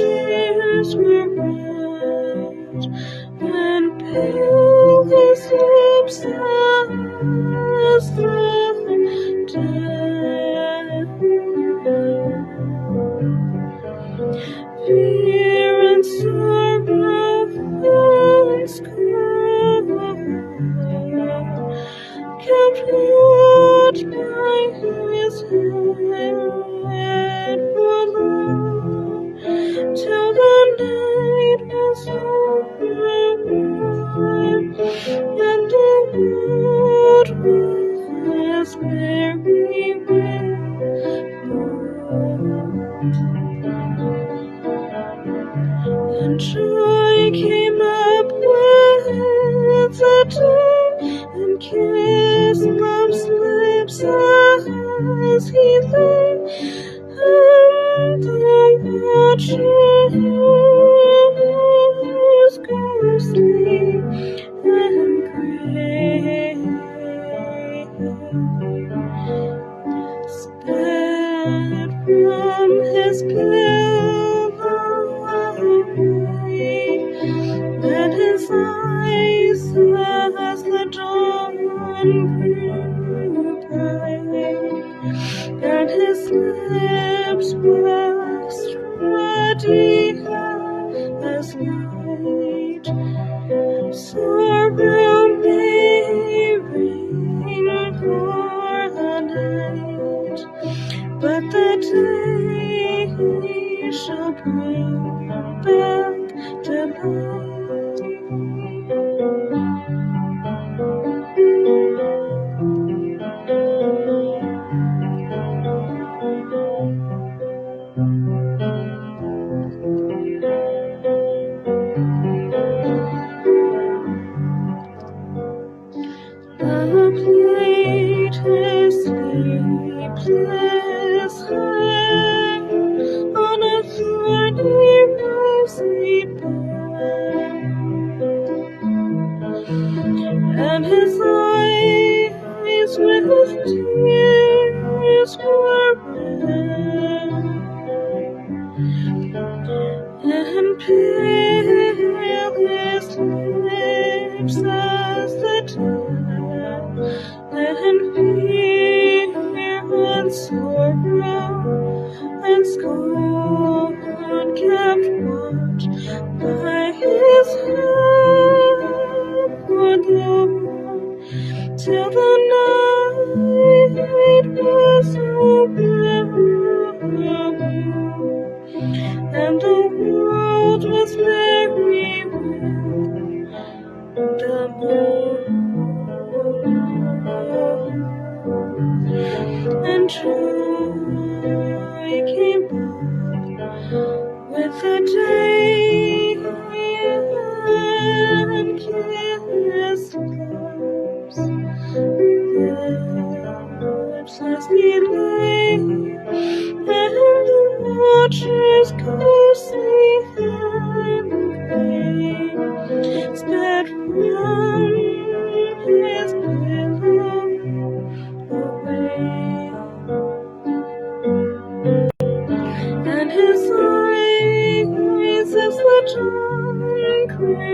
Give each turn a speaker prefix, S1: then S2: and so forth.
S1: tears were red, and pale his lips as the dead. Fear and sorrow and scorn kept watch by his head for long, till the night was over, and the world was very and joy came up with the dawn, and kissed love's lips as he lay, and the watchers grew asleep and gray, sped from his pillow away, and his eyes as the dawn grew bright, and his lips waxed ruddy as light. Sorrow may reign for the night, but the day shall bring back delight. The plate is sleepless head on a thorny rosy bed, and his eyes with tears were red, and pale his lips as the dead, and fear and sorrow and scorn kept watch by his head for long, till the night was over, and the world was merry with the moon, and joy came back with the day, and kissed lips as he lay, and the watchers ghostly and gray sped from his pillow away, and his eyes as the dawn grew